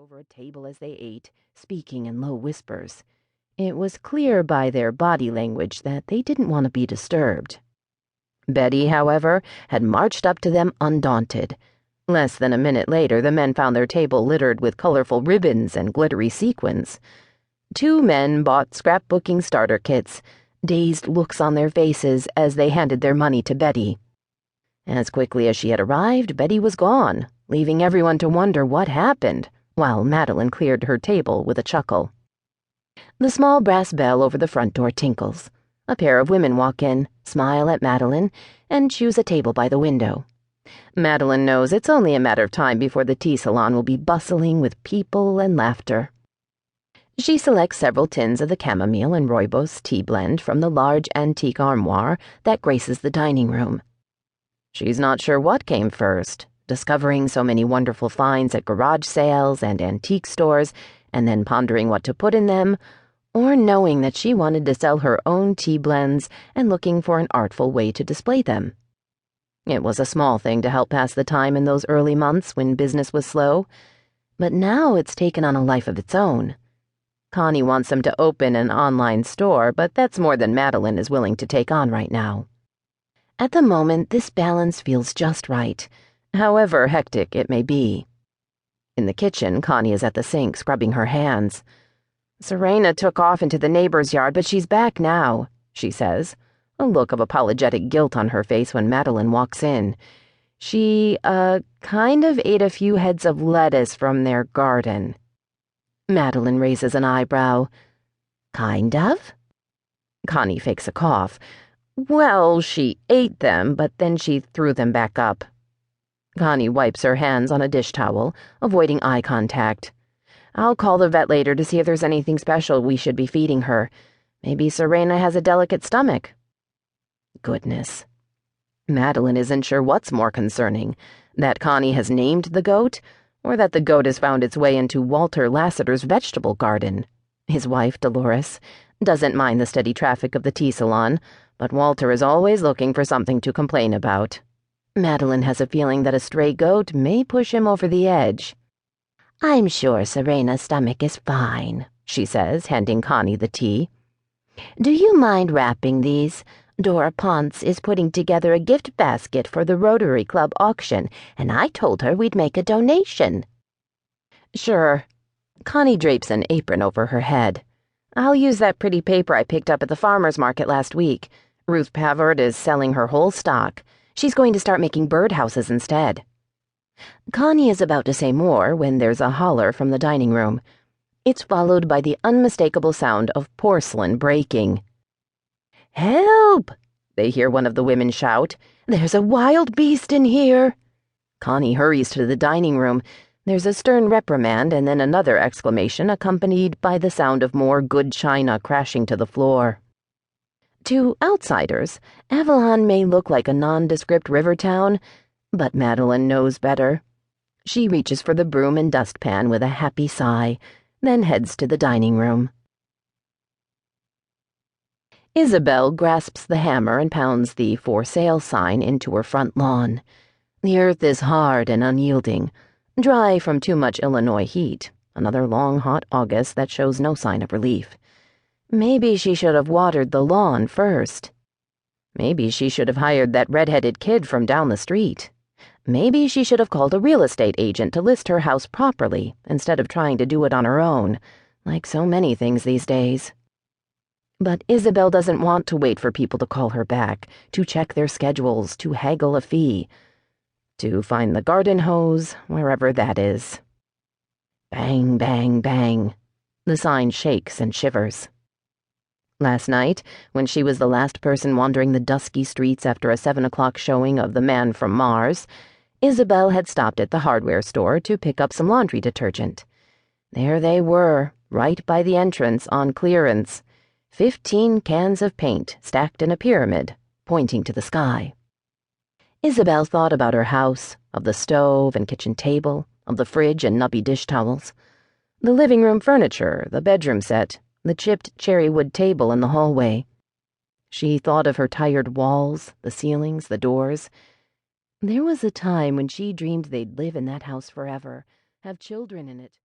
over a table as they ate, speaking in low whispers. It was clear by their body language that they didn't want to be disturbed. Betty, however, had marched up to them undaunted. Less than a minute later, the men found their table littered with colorful ribbons and glittery sequins. 2 men bought scrapbooking starter kits, dazed looks on their faces as they handed their money to Betty. As quickly as she had arrived, Betty was gone, leaving everyone to wonder what happened, while Madeline cleared her table with a chuckle. The small brass bell over the front door tinkles. A pair of women walk in, smile at Madeline, and choose a table by the window. Madeline knows it's only a matter of time before the tea salon will be bustling with people and laughter. She selects several tins of the chamomile and rooibos tea blend from the large antique armoire that graces the dining room. She's not sure what came first, discovering so many wonderful finds at garage sales and antique stores, and then pondering what to put in them, or knowing that she wanted to sell her own tea blends and looking for an artful way to display them. It was a small thing to help pass the time in those early months when business was slow, but now it's taken on a life of its own. Connie wants them to open an online store, but that's more than Madeline is willing to take on right now. At the moment, this balance feels just right, however hectic it may be. In the kitchen, Connie is at the sink, scrubbing her hands. "Serena took off into the neighbor's yard, but she's back now," she says, a look of apologetic guilt on her face when Madeline walks in. She, kind of ate a few heads of lettuce from their garden. Madeline raises an eyebrow. "Kind of?" Connie fakes a cough. "Well, she ate them, but then she threw them back up." Connie wipes her hands on a dish towel, avoiding eye contact. "I'll call the vet later to see if there's anything special we should be feeding her. Maybe Serena has a delicate stomach." Goodness. Madeline isn't sure what's more concerning, that Connie has named the goat, or that the goat has found its way into Walter Lassiter's vegetable garden. His wife, Dolores, doesn't mind the steady traffic of the tea salon, but Walter is always looking for something to complain about. Madeline has a feeling that a stray goat may push him over the edge. "I'm sure Serena's stomach is fine," she says, handing Connie the tea. "Do you mind wrapping these? Dora Ponce is putting together a gift basket for the Rotary Club auction, and I told her we'd make a donation." "Sure." Connie drapes an apron over her head. "I'll use that pretty paper I picked up at the farmer's market last week. Ruth Pavard is selling her whole stock. She's going to start making birdhouses instead." Connie is about to say more when there's a holler from the dining room. It's followed by the unmistakable sound of porcelain breaking. "Help!" they hear one of the women shout. "There's a wild beast in here." Connie hurries to the dining room. There's a stern reprimand and then another exclamation accompanied by the sound of more good china crashing to the floor. To outsiders, Avalon may look like a nondescript river town, but Madeline knows better. She reaches for the broom and dustpan with a happy sigh, then heads to the dining room. Isabel grasps the hammer and pounds the "For Sale" sign into her front lawn. The earth is hard and unyielding, dry from too much Illinois heat, another long, hot August that shows no sign of relief. Maybe she should have watered the lawn first. Maybe she should have hired that red-headed kid from down the street. Maybe she should have called a real estate agent to list her house properly instead of trying to do it on her own, like so many things these days. But Isabel doesn't want to wait for people to call her back, to check their schedules, to haggle a fee, to find the garden hose, wherever that is. Bang, bang, bang. The sign shakes and shivers. Last night, when she was the last person wandering the dusky streets after a 7 o'clock showing of The Man from Mars, Isabel had stopped at the hardware store to pick up some laundry detergent. There they were, right by the entrance on clearance. 15 cans of paint stacked in a pyramid, pointing to the sky. Isabel thought about her house, of the stove and kitchen table, of the fridge and nubby dish towels, the living room furniture, the bedroom set, the chipped cherry wood table in the hallway. She thought of her tired walls, the ceilings, the doors. There was a time when she dreamed they'd live in that house forever, have children in it.